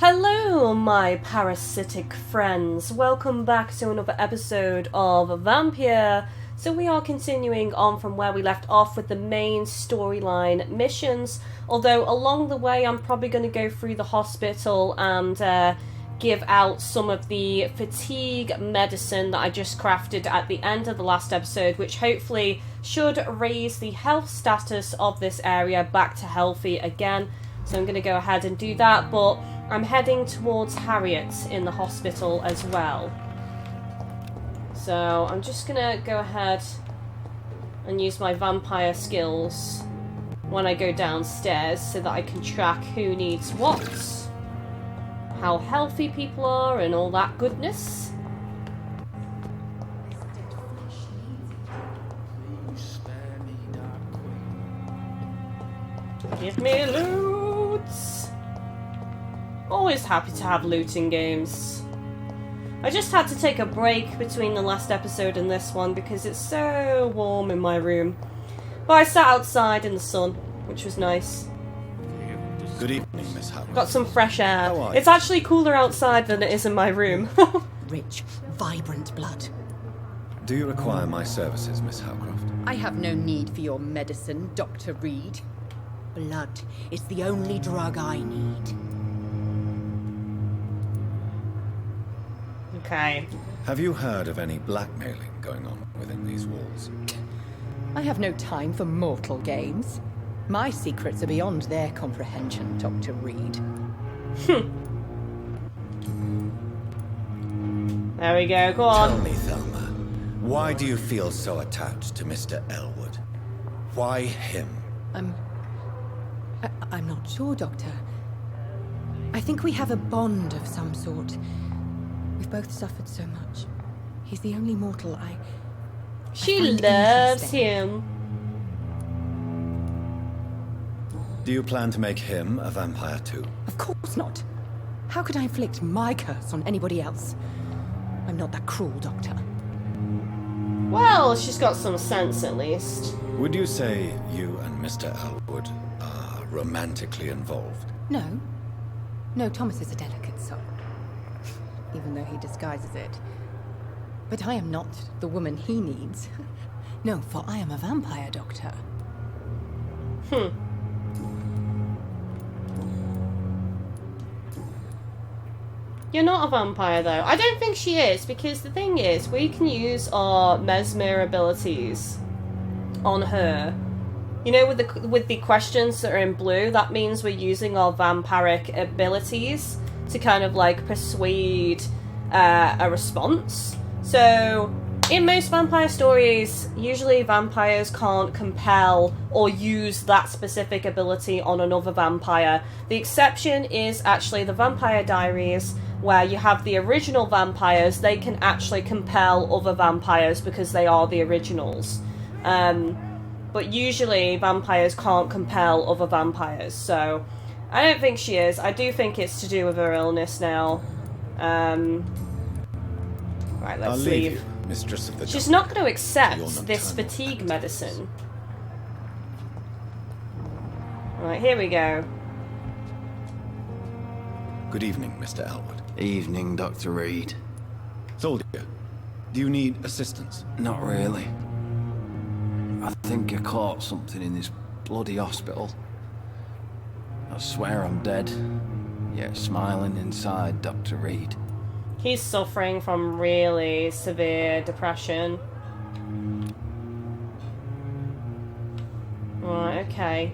Hello, my parasitic friends. Welcome back to another episode of Vampyr. So we are continuing on from where we left off with the main storyline missions. Although along the way I'm probably going to go through the hospital and give out some of the fatigue medicine that I just crafted at the end of the last episode, which hopefully should raise the health status of this area back to healthy again. So I'm going to go ahead and do that, but I'm heading towards Harriet in the hospital as well. So I'm just going to go ahead and use my vampire skills when I go downstairs so that I can track who needs what, how healthy people are and all that goodness. Give me loot! Always happy to have loot in games. I just had to take a break between the last episode and this one because it's so warm in my room. But I sat outside in the sun, which was nice. Good evening, Miss Howard. Got some fresh air. How are you? It's actually cooler outside than it is in my room. Rich, vibrant blood. Do you require my services, Miss Howcroft? I have no need for your medicine, Dr. Reed. Blood is the only drug I need. Okay. Have you heard of any blackmailing going on within these walls? I have no time for mortal games. My secrets are beyond their comprehension, Dr. Reed. There we go, go on. Tell me, Thelma, why do you feel so attached to Mr. Elwood? Why him? I'm not sure, Doctor. I think we have a bond of some sort. We've both suffered so much. He's the only mortal She find loves interesting. him. Do you plan to make him a vampire too? Of course not. How could I inflict my curse on anybody else? I'm not that cruel, Doctor. Well, she's got some sense at least. Would you say you and Mr. Elwood are romantically involved? No. No, Thomas is a delicate soul. Even though he disguises it. But I am not the woman he needs. No, for I am a vampire, Doctor. You're not a vampire, though. I don't think she is, because the thing is, we can use our mesmer abilities on her. You know, with the questions that are in blue, that means we're using our vampiric abilities to kind of, like, persuade a response. So, in most vampire stories, usually vampires can't compel or use that specific ability on another vampire. The exception is actually the Vampire Diaries, where you have the original vampires. They can actually compel other vampires because they are the originals. But usually vampires can't compel other vampires, so I don't think she is. I do think it's to do with her illness now. Right, let's I'll leave. leave you, Mistress of the She's Jungle. not going to Your accept this nocturnal fatigue activities. medicine. Right, here we go. Good evening, Mr. Elwood. Evening, Dr. Reed. Soldier, do you need assistance? Not really. I think I caught something in this bloody hospital. I swear I'm dead, yet smiling inside, Dr. Reed. He's suffering from really severe depression. Right, okay.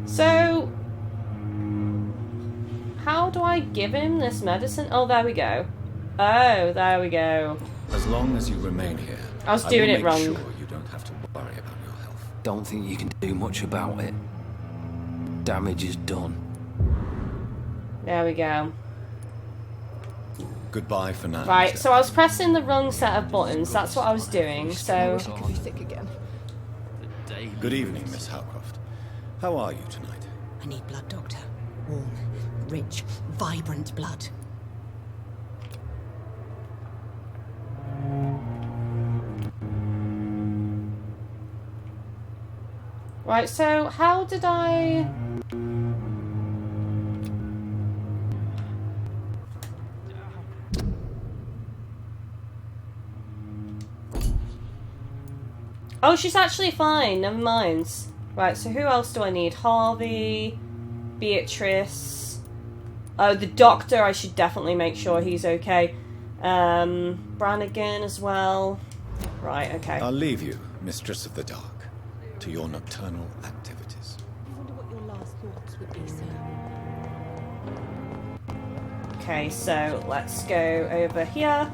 So, how do I give him this medicine? Oh, there we go. Oh, there we go. As long as you remain here, I was doing will it make wrong. sure you don't have to worry about your health. Don't think you can do much about it. Damage is done. There we go. Goodbye for now. Right, Mr. so I was pressing the wrong set of buttons. That's what I was doing, so... I could be sick again. Good evening, Miss Howcroft. How are you tonight? I need blood, Doctor. Warm, rich, vibrant blood. Right, so how did I... Oh, she's actually fine. Never mind. Right, so who else do I need? Harvey, Beatrice. Oh, the doctor. I should definitely make sure he's okay. Brannigan as well. Right, okay. I'll leave you, Mistress of the Dark, to your nocturnal activities. I wonder what your last thoughts would be, sir. Okay, so let's go over here.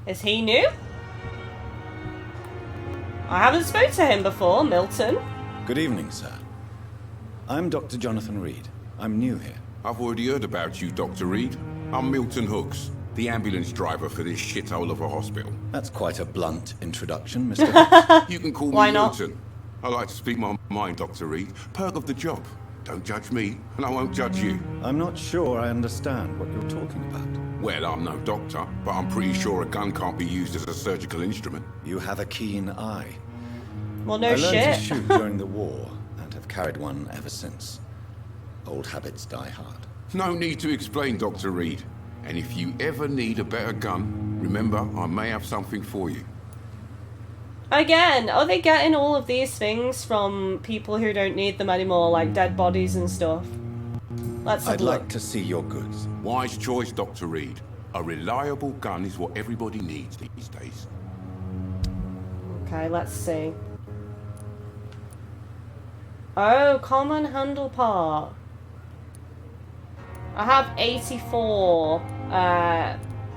Is he new? I haven't spoken to him before, Milton. Good evening, sir. I'm Dr. Jonathan Reed. I'm new here. I've already heard about you, Dr. Reed. I'm Milton Hooks, the ambulance driver for this shithole of a hospital. That's quite a blunt introduction, Mr. Hooks. You can call me Why not? Milton. I like to speak my mind, Dr. Reed. Perk of the job. Don't judge me, and I won't judge you. I'm not sure I understand what you're talking about. Well, I'm no doctor, but I'm pretty sure a gun can't be used as a surgical instrument. You have a keen eye. Well, no I learned shit. to shoot during the war and have carried one ever since. Old habits die hard. No need to explain, Dr. Reed. And if you ever need a better gun, remember, I may have something for you. Again, are they getting all of these things from people who don't need them anymore, like dead bodies and stuff? Let's have I'd a look. like to see your goods. Wise choice, Dr. Reed. A reliable gun is what everybody needs these days. Okay, let's see. Oh, common handle part. I have 84.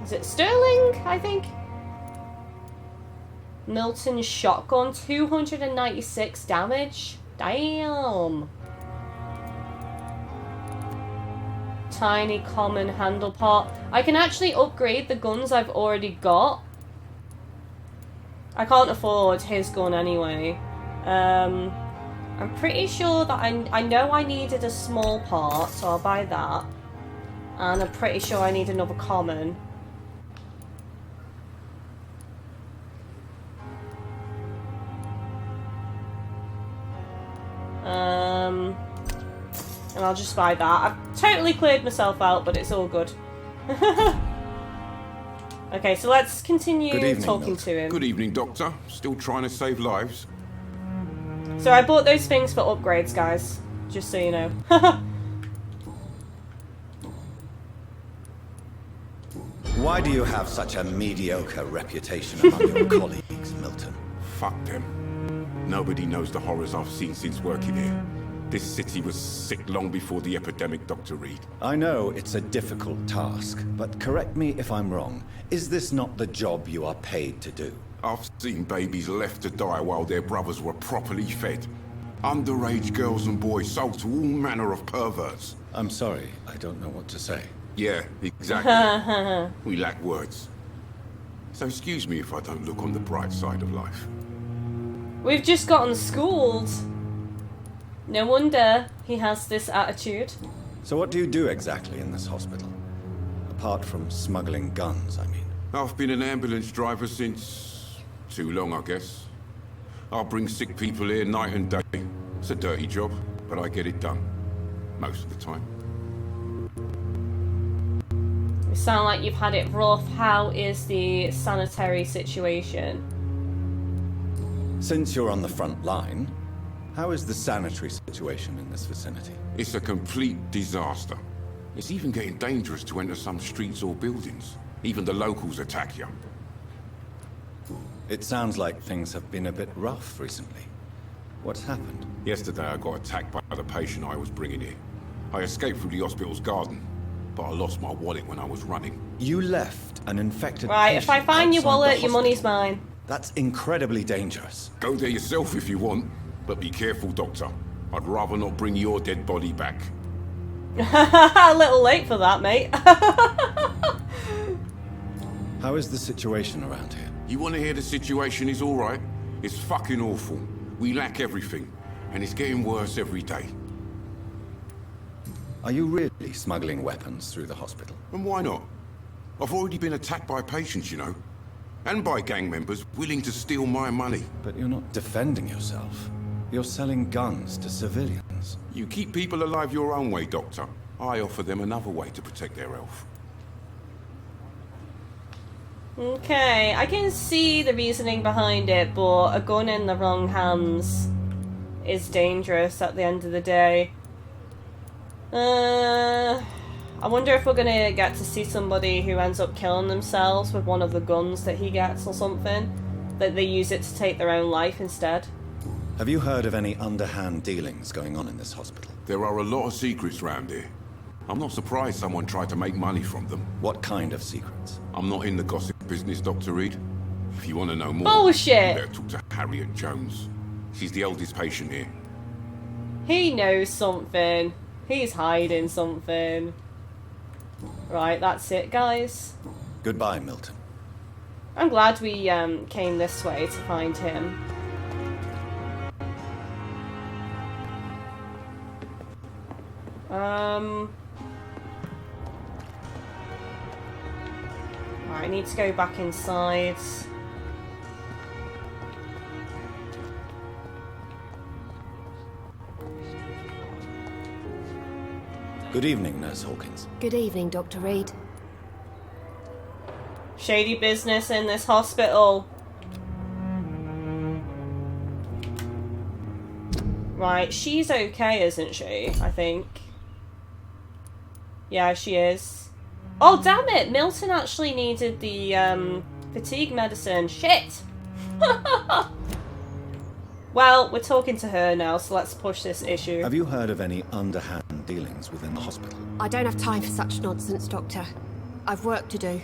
Is it sterling, I think? Milton shotgun, 296 damage. Damn. Tiny common handle part. I can actually upgrade the guns I've already got. I can't afford his gun anyway. I'm pretty sure that I know I needed a small part, so I'll buy that. And I'm pretty sure I need another common. And I'll just buy that. I've totally cleared myself out, but it's all good. Okay, so let's continue Good evening, talking Milton. to him. Good evening, Doctor. Still trying to save lives? So I bought those things for upgrades, guys. Just so you know. Why do you have such a mediocre reputation among your colleagues, Milton? Fuck them. Nobody knows the horrors I've seen since working here. This city was sick long before the epidemic, Dr. Reed. I know it's a difficult task, but correct me if I'm wrong. Is this not the job you are paid to do? I've seen babies left to die while their brothers were properly fed. Underage girls and boys sold to all manner of perverts. I'm sorry, I don't know what to say. Yeah, exactly. We lack words. So excuse me if I don't look on the bright side of life. We've just gotten schooled. No wonder he has this attitude. So what do you do exactly in this hospital? Apart from smuggling guns, I mean. I've been an ambulance driver since... too long, I guess. I'll bring sick people here night and day. It's a dirty job, but I get it done. Most of the time. You sound like you've had it rough. How is the sanitary situation? Since you're on the front line, how is the sanitary situation in this vicinity? It's a complete disaster. It's even getting dangerous to enter some streets or buildings. Even the locals attack you. It sounds like things have been a bit rough recently. What's happened? Yesterday I got attacked by the patient I was bringing here. I escaped through the hospital's garden, but I lost my wallet when I was running. You left an infected Right, if I patient find your outside the wallet, your hospital. money's mine. That's incredibly dangerous. Go there yourself if you want, but be careful, Doctor. I'd rather not bring your dead body back. A little late for that, mate. How is the situation around here? You want to hear the situation is all right? It's fucking awful. We lack everything, and it's getting worse every day. Are you really smuggling weapons through the hospital? And why not? I've already been attacked by patients, you know. And by gang members willing to steal my money. But you're not defending yourself. You're selling guns to civilians. You keep people alive your own way, Doctor. I offer them another way to protect their health. Okay, I can see the reasoning behind it, but a gun in the wrong hands is dangerous at the end of the day. I wonder if we're gonna get to see somebody who ends up killing themselves with one of the guns that he gets or something. That they use it to take their own life instead. Have you heard of any underhand dealings going on in this hospital? There are a lot of secrets round here. I'm not surprised someone tried to make money from them. What kind of secrets? I'm not in the gossip business, Dr. Reed. If you want to know more, Bullshit! you better talk to Harriet Jones. She's the oldest patient here. He knows something. He's hiding something. Right, that's it, guys. Goodbye, Milton. I'm glad we came this way to find him. Right, I need to go back inside. Good evening, Nurse Hawkins. Good evening, Dr. Reed. Shady business in this hospital. Right, she's okay, isn't she? I think. Yeah, she is. Oh, damn it! Milton actually needed the fatigue medicine. Shit! Well, we're talking to her now, so let's push this issue. Have you heard of any underhand dealings within the hospital? I don't have time for such nonsense, Doctor. I've work to do.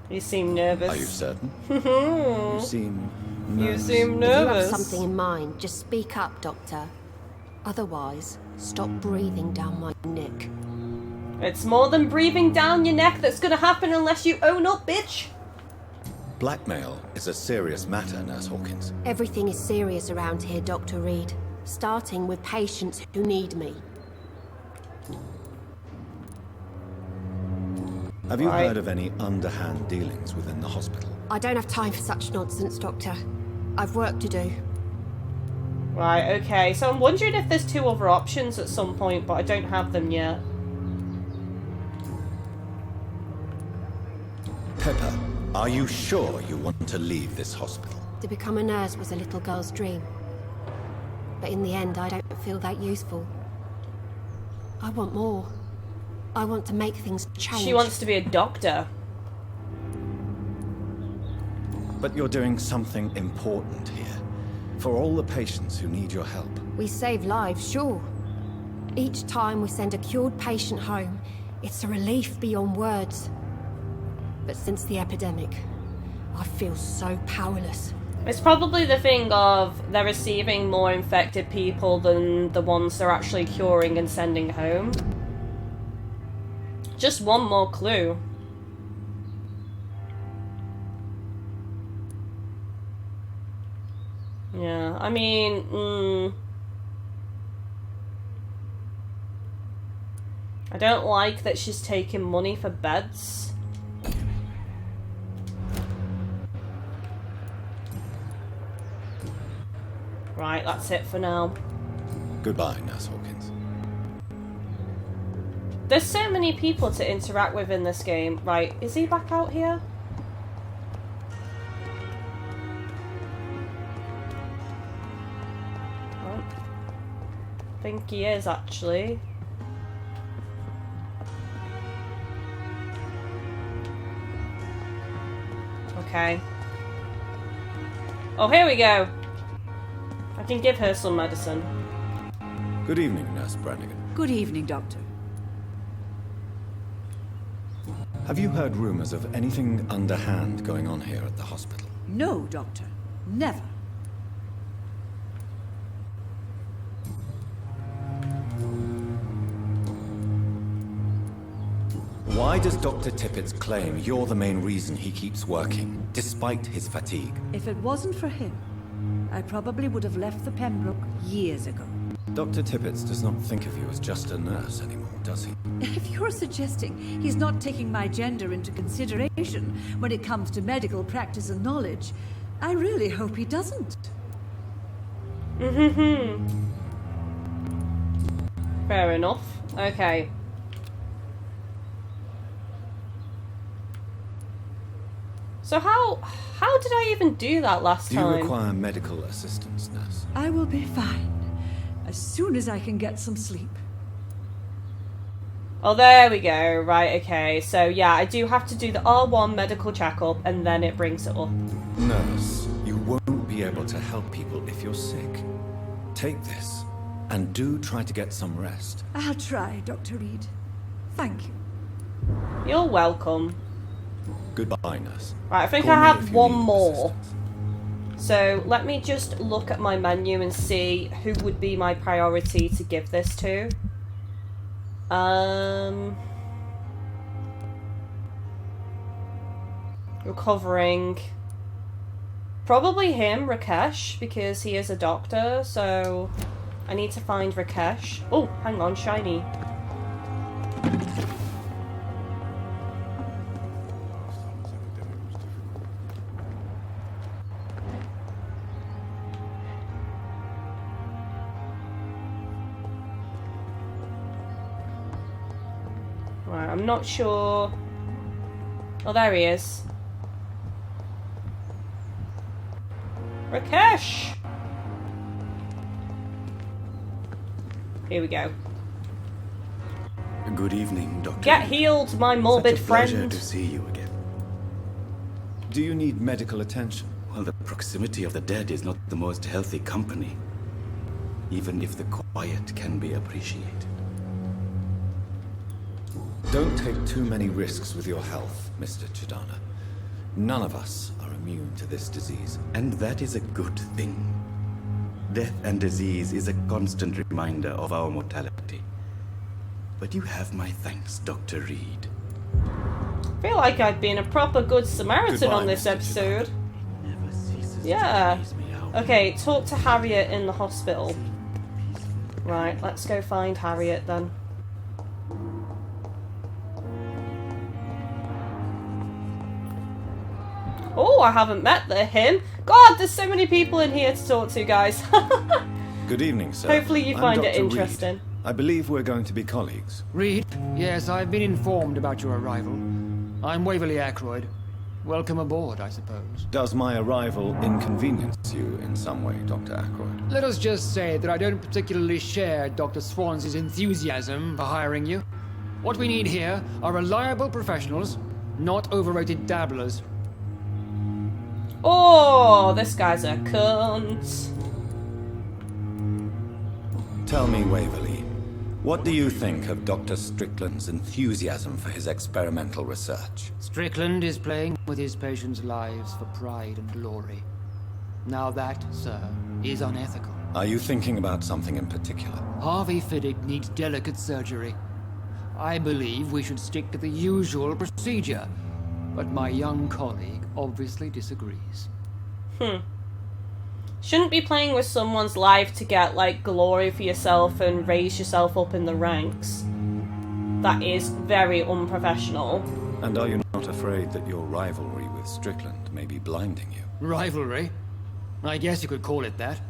You seem nervous. Are you certain? You seem nervous. You seem If you have nervous. something in mind, just speak up, Doctor. Otherwise, stop breathing down my neck. It's more than breathing down your neck that's gonna happen unless you own up, bitch. Blackmail is a serious matter, Nurse Hawkins. Everything is serious around here, Dr. Reed. Starting with patients who need me. Have you Right. heard of any underhand dealings within the hospital? I don't have time for such nonsense, Doctor. I've work to do. Right, okay. So I'm wondering if there's two other options at some point, but I don't have them yet. Pepper, are you sure you want to leave this hospital? To become a nurse was a little girl's dream. But in the end, I don't feel that useful. I want more. I want to make things change. She wants to be a doctor. But you're doing something important here. For all the patients who need your help. We save lives, sure. Each time we send a cured patient home, it's a relief beyond words. But since the epidemic, I feel so powerless. It's probably the thing of they're receiving more infected people than the ones they're actually curing and sending home. Just one more clue. Yeah, I mean, I don't like that she's taking money for beds. Right, that's it for now. Goodbye, Nurse Hawkins. There's so many people to interact with in this game. Right, is he back out here? I think he is, actually. Okay. Oh, here we go. I can give her some medicine. Good evening, Nurse Brannigan. Good evening, Doctor. Have you heard rumors of anything underhand going on here at the hospital? No, Doctor. Never. Why does Dr. Tippett's claim you're the main reason he keeps working, despite his fatigue? If it wasn't for him, I probably would have left the Pembroke years ago. Dr. Tippett does not think of you as just a nurse anymore. does he? If you're suggesting he's not taking my gender into consideration when it comes to medical practice and knowledge, I really hope he doesn't. Fair enough. Okay. So how did I even do that last Do you time? require medical assistance, nurse? I will be fine as soon as I can get some sleep. Oh, there we go. Right, okay. So, yeah, I do have to do the R1 medical checkup, and then it brings it up. Nurse, you won't be able to help people if you're sick. Take this, and do try to get some rest. I'll try, Dr. Reed. Thank you. You're welcome. Goodbye, nurse. Right, I think Call I me have if you one need more. assistance. So, let me just look at my menu and see who would be my priority to give this to. Recovering. Probably him, Rakesh, because he is a doctor, so I need to find Rakesh. Oh, hang on, shiny. Right, I'm not sure. Oh, there he is. Rakesh! Here we go. Good evening, Doctor. Get healed, my morbid Such a pleasure friend. to see you again. Do you need medical attention? Well, the proximity of the dead is not the most healthy company, even if the quiet can be appreciated. Don't take too many risks with your health, Mr. Chidana. None of us are immune to this disease. And that is a good thing. Death and disease is a constant reminder of our mortality. But you have my thanks, Dr. Reed. I feel like I've been a proper good Samaritan Goodbye, on this Mr. episode. Never ceases Yeah. to amaze me how Okay, talk to Harriet in the hospital. Right, let's go find Harriet then. Oh, I haven't met him. God, there's so many people in here to talk to, guys. Good evening, sir. Hopefully you I'm find it Dr. Reed. interesting. I believe we're going to be colleagues. Reed? Yes, I've been informed about your arrival. I'm Waverly Ackroyd. Welcome aboard, I suppose. Does my arrival inconvenience you in some way, Dr. Ackroyd? Let us just say that I don't particularly share Dr. Swans's enthusiasm for hiring you. What we need here are reliable professionals, not overrated dabblers. Oh, this guy's a cunt. Tell me, Waverly, what do you think of Dr. Strickland's enthusiasm for his experimental research? Strickland is playing with his patients' lives for pride and glory. Now that, sir, is unethical. Are you thinking about something in particular? Harvey Fidic needs delicate surgery. I believe we should stick to the usual procedure, but my young colleague obviously disagrees. Shouldn't be playing with someone's life to get, like, glory for yourself and raise yourself up in the ranks. That is very unprofessional. And are you not afraid that your rivalry with Strickland may be blinding you? Rivalry? I guess you could call it that.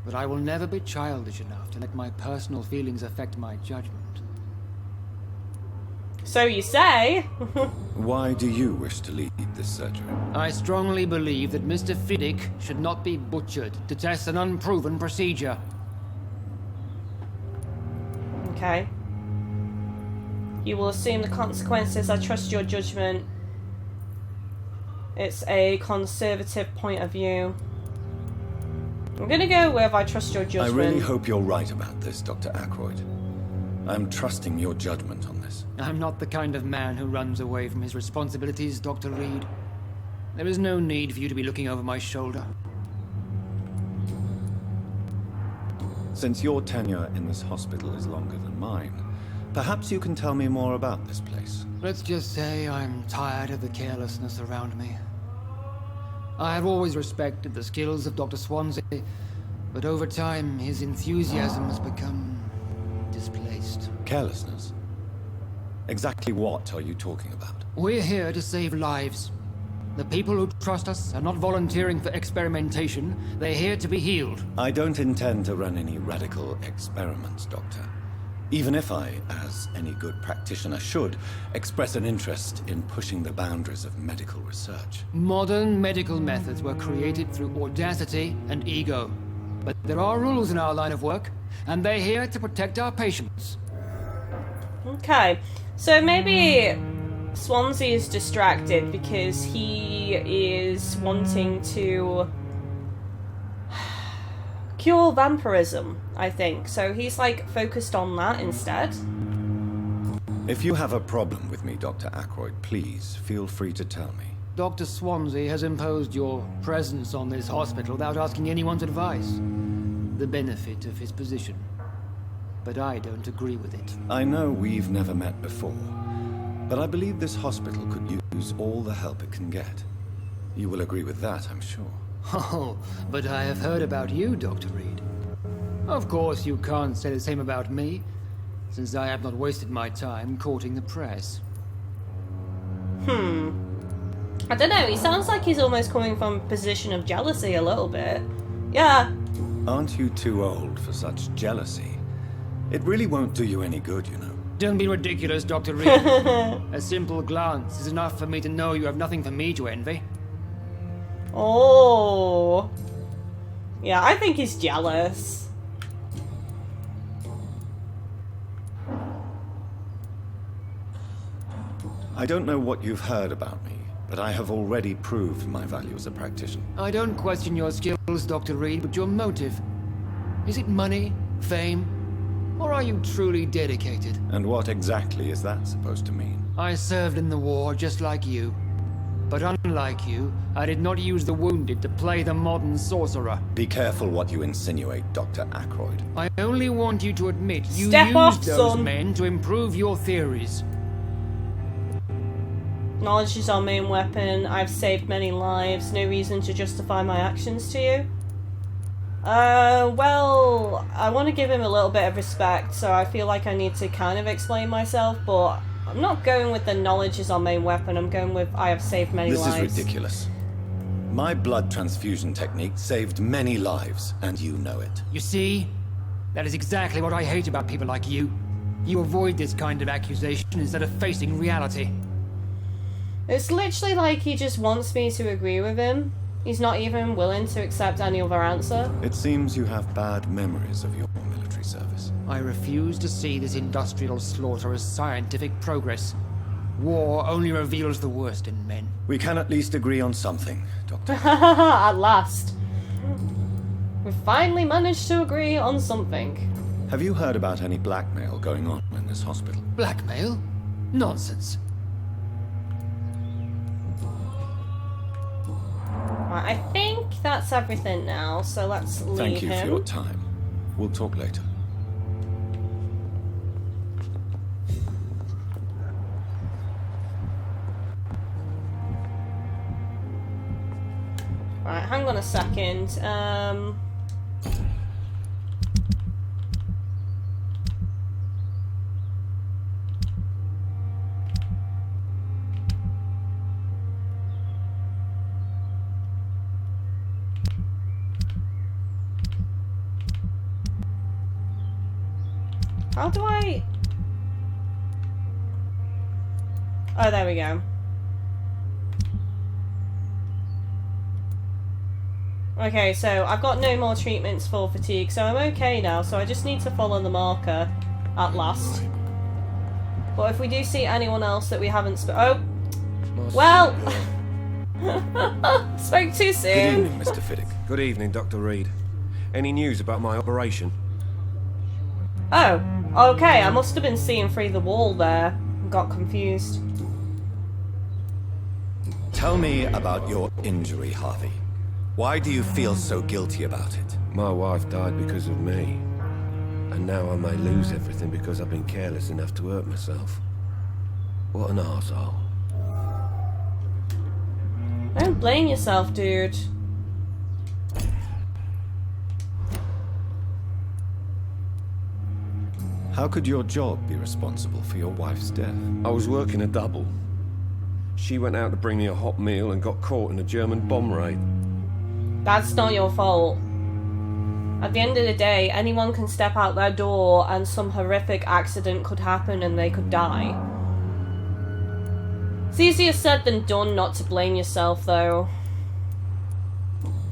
But I will never be childish enough to let my personal feelings affect my judgment. So you say. Why do you wish to lead this surgery? I strongly believe that Mr. Fidic should not be butchered to test an unproven procedure. Okay. You will assume the consequences. I trust your judgment. It's a conservative point of view. I'm gonna go with I trust your I judgment. really hope you're right about this, Dr. Ackroyd. I'm trusting your judgment on this. I'm not the kind of man who runs away from his responsibilities, Dr. Reed. There is no need for you to be looking over my shoulder. Since your tenure in this hospital is longer than mine, perhaps you can tell me more about this place. Let's just say I'm tired of the carelessness around me. I have always respected the skills of Dr. Swansea, but over time his enthusiasm has become displaced. Carelessness? Exactly what are you talking about? We're here to save lives. The people who trust us are not volunteering for experimentation. They're here to be healed. I don't intend to run any radical experiments, Doctor. Even if I, as any good practitioner should, express an interest in pushing the boundaries of medical research. Modern medical methods were created through audacity and ego. But there are rules in our line of work, and they're here to protect our patients. Okay, so maybe Swansea is distracted because he is wanting to cure vampirism, I think. So he's like focused on that instead. If you have a problem with me, Dr. Ackroyd, please feel free to tell me. Dr. Swansea has imposed your presence on this hospital without asking anyone's advice. The benefit of his position. But I don't agree with it. I know we've never met before, but I believe this hospital could use all the help it can get. You will agree with that, I'm sure. Oh, but I have heard about you, Dr. Reed. Of course, you can't say the same about me, since I have not wasted my time courting the press. I don't know, he sounds like he's almost coming from a position of jealousy a little bit. Yeah. Aren't you too old for such jealousy? It really won't do you any good, you know. Don't be ridiculous, Dr. Reed. A simple glance is enough for me to know you have nothing for me to envy. Oh. Yeah, I think he's jealous. I don't know what you've heard about me, but I have already proved my value as a practitioner. I don't question your skills, Dr. Reed, but your motive. Is it money, fame, or are you truly dedicated? And what exactly is that supposed to mean? I served in the war just like you. But unlike you, I did not use the wounded to play the modern sorcerer. Be careful what you insinuate, Dr. Ackroyd. I only want you to admit you Step used off, those son. men to improve your theories. Knowledge is our main weapon. I've saved many lives. No reason to justify my actions to you. Well, I want to give him a little bit of respect, so I feel like I need to kind of explain myself, but I'm not going with the knowledge is our main weapon. I'm going with I have saved many lives. This is ridiculous. My blood transfusion technique saved many lives, and you know it. You see? That is exactly what I hate about people like you. You avoid this kind of accusation instead of facing reality. It's literally like he just wants me to agree with him. He's not even willing to accept any other answer. It seems you have bad memories of your military service. I refuse to see this industrial slaughter as scientific progress. War only reveals the worst in men. We can at least agree on something, Doctor. At last. We finally managed to agree on something. Have you heard about any blackmail going on in this hospital? Blackmail? Nonsense. Right, I think that's everything now, so let's leave Thank you him. for your time. We'll talk later. Right, hang on a second. How do I... Oh, there we go. Okay, so I've got no more treatments for fatigue, so I'm okay now, so I just need to follow the marker at last. But if we do see anyone else that we haven't oh! Well! Spoke too Good soon! evening, Mr. Fidic. Good evening, Dr. Reed. Any news about my operation? Oh, okay, I must have been seeing through the wall there. Got confused. Tell me about your injury, Harvey. Why do you feel so guilty about it? My wife died because of me. And now I may lose everything because I've been careless enough to hurt myself. What an arsehole. Don't blame yourself, dude. How could your job be responsible for your wife's death? I was working a double. She went out to bring me a hot meal and got caught in a German bomb raid. That's not your fault. At the end of the day, anyone can step out their door and some horrific accident could happen and they could die. It's easier said than done not to blame yourself, though.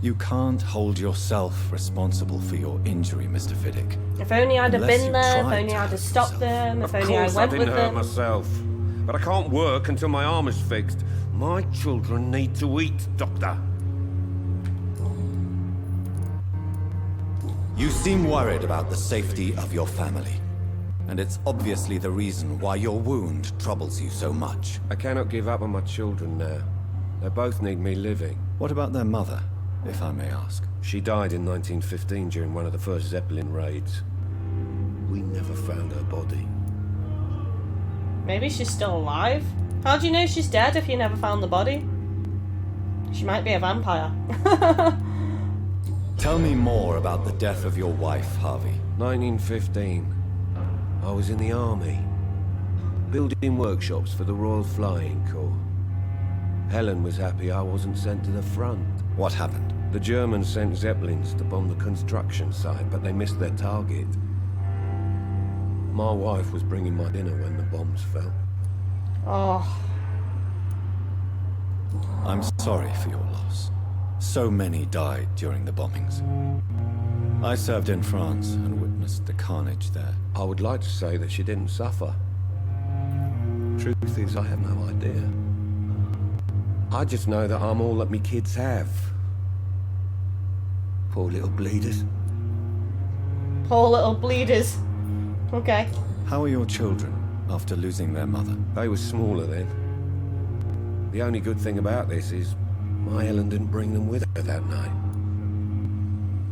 You can't hold yourself responsible for your injury, Mr. Fidic. If only I'd have Unless been you there, if tried only to I'd have hurt stopped yourself. them, if Of only I course I went with didn't hurt them. myself. But I can't work until my arm is fixed. My children need to eat, Doctor. You seem worried about the safety of your family. And it's obviously the reason why your wound troubles you so much. I cannot give up on my children now. They both need me living. What about their mother, if I may ask? She died in 1915 during one of the first Zeppelin raids. We never found her body. Maybe she's still alive? How do you know she's dead if you never found the body? She might be a vampire. Tell me more about the death of your wife, Harvey. 1915. I was in the army, building workshops for the Royal Flying Corps. Helen was happy I wasn't sent to the front. What happened? The Germans sent Zeppelins to bomb the construction site, but they missed their target. My wife was bringing my dinner when the bombs fell. Oh. I'm sorry for your loss. So many died during the bombings. I served in France and witnessed the carnage there. I would like to say that she didn't suffer. Truth is, I have no idea. I just know that I'm all that me kids have. Poor little bleeders. Poor little bleeders. Okay. How are your children after losing their mother? They were smaller then. The only good thing about this is my Helen didn't bring them with her that night.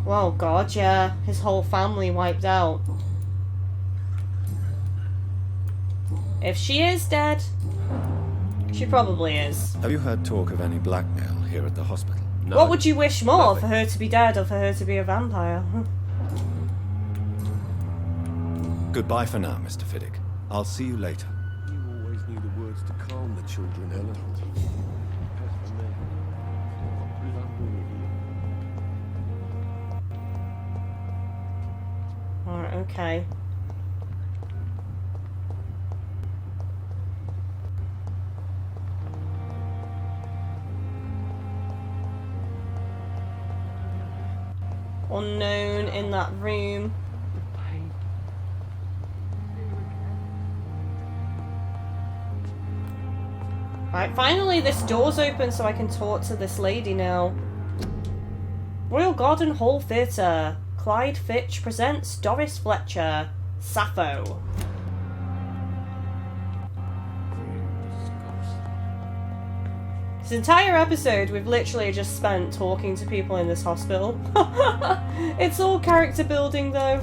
Well, God, yeah. His whole family wiped out. If she is dead, she probably is. Have you heard talk of any blackmail here at the hospital? No. What would you wish more, Nothing. for her to be dead or for her to be a vampire? Goodbye for now, Mr. Fidic. I'll see you later. You always knew the words to calm the children, Helen. As for me, Alright, okay. Unknown in that room. Right, finally this door's open so I can talk to this lady now. Royal Garden Hall Theatre. Clyde Fitch presents Doris Fletcher, Sappho. This entire episode we've literally just spent talking to people in this hospital. It's all character building though.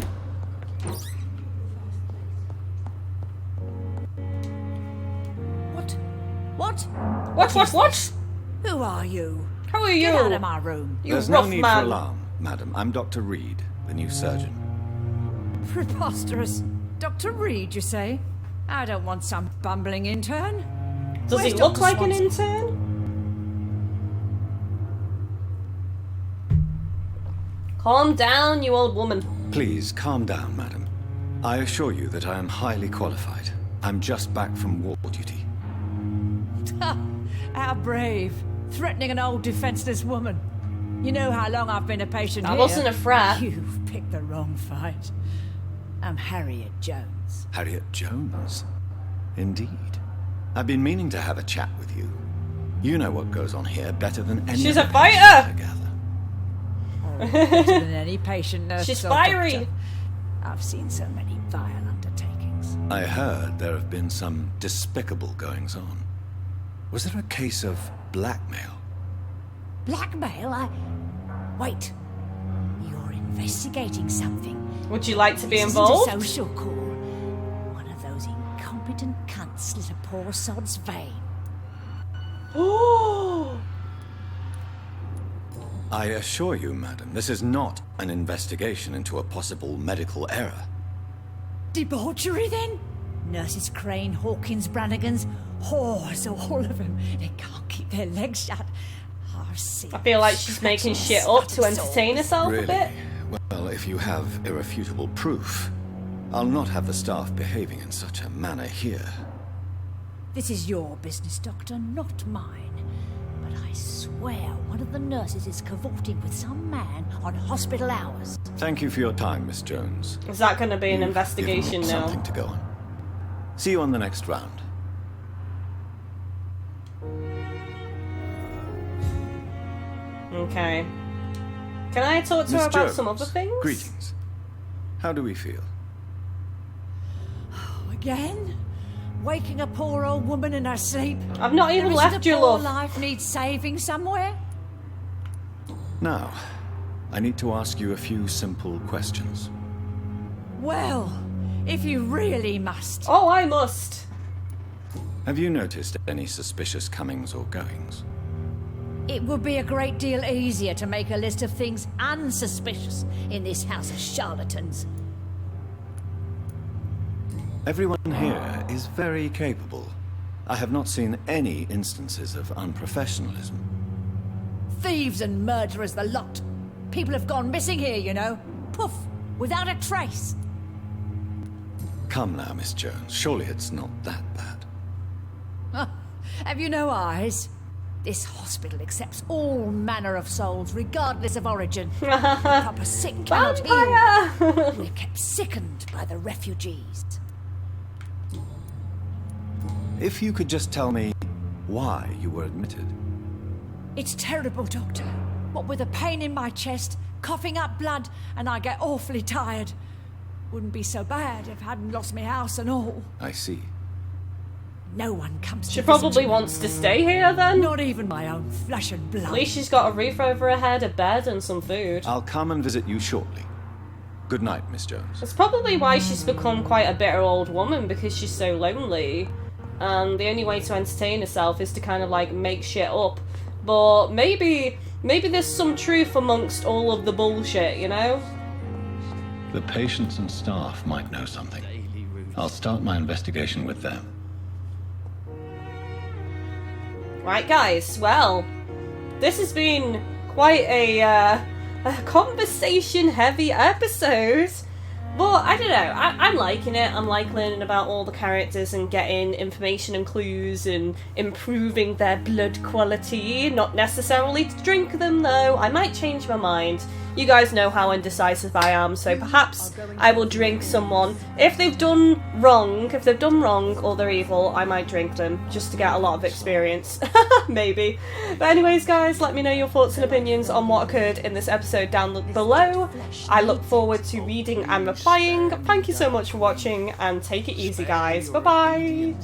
What? Who are you? How are you? Get out of my room. You There's rough no need man. for alarm, madam. I'm Dr. Reed, the new surgeon. Preposterous. Dr. Reed, you say? I don't want some bumbling intern. Does he Where's look Dr. like an Swanson? intern? Calm down, you old woman. Please, calm down, madam. I assure you that I am highly qualified. I'm just back from war duty. How brave. Threatening an old defenseless woman. You know how long I've been a patient I here. wasn't a frat. You've picked the wrong fight. I'm Harriet Jones. Harriet Jones? Indeed. I've been meaning to have a chat with you. You know what goes on here better than any She's other a fighter! patient, I gather. Better than any patient nurse. She's or fiery. doctor. I've seen so many vile undertakings. I heard there have been some despicable goings-on. Was there a case of blackmail? Blackmail? Wait. You're investigating something. Would you like to be This involved? isn't a social call. One of those incompetent cunts slit a poor sod's vein. Oh! I assure you, madam, this is not an investigation into a possible medical error. debauchery then? Nurses Crane, Hawkins, Brannigans, whores, all of them. They can't keep their legs shut. I feel like she's making shit up to entertain herself a bit. Well, if you have irrefutable proof, I'll not have the staff behaving in such a manner here. This is your business, Doctor, not mine. But I swear one of the nurses is cavorting with some man on hospital hours. Thank you for your time, Miss Jones. Is that going to be an You've investigation given me now? something to go on. See you on the next round. Okay. Can I talk to her Miss about Jones, some other things? Greetings. How do we feel? Again? Waking a poor old woman in her sleep? I've not even left your love. Life needs saving somewhere? Now, I need to ask you a few simple questions. Well, if you really must. Oh, I must. Have you noticed any suspicious comings or goings? It would be a great deal easier to make a list of things unsuspicious in this house of charlatans. Everyone here is very capable. I have not seen any instances of unprofessionalism. Thieves and murderers, the lot. People have gone missing here, you know. Poof, without a trace. Come now, Miss Jones. Surely it's not that bad. Have you no eyes? This hospital accepts all manner of souls, regardless of origin. The proper sick cannot heal. We're kept sickened by the refugees. If you could just tell me why you were admitted. It's terrible, Doctor. What with a pain in my chest, coughing up blood, and I get awfully tired. Wouldn't be so bad if I hadn't lost my house and all. I see. No one comes She to probably visit me. wants to stay here then. Not even my own flesh and blood. At least she's got a roof over her head, a bed, and some food. I'll come and visit you shortly. Good night, Miss Jones. That's probably why she's become quite a bitter old woman, because she's so lonely. And the only way to entertain herself is to kind of like make shit up. But maybe there's some truth amongst all of the bullshit, you know? The patients and staff might know something. I'll start my investigation with them. Right, guys, well, this has been quite a conversation-heavy episode. But, I don't know, I'm liking it. I'm like learning about all the characters and getting information and clues and improving their blood quality. Not necessarily to drink them, though. I might change my mind. You guys know how indecisive I am, so perhaps I will drink someone. If they've done wrong or they're evil, I might drink them just to get a lot of experience. Maybe. But anyways, guys, let me know your thoughts and opinions on what occurred in this episode down below. I look forward to reading and replying. Thank you so much for watching, and take it easy, guys. Bye-bye.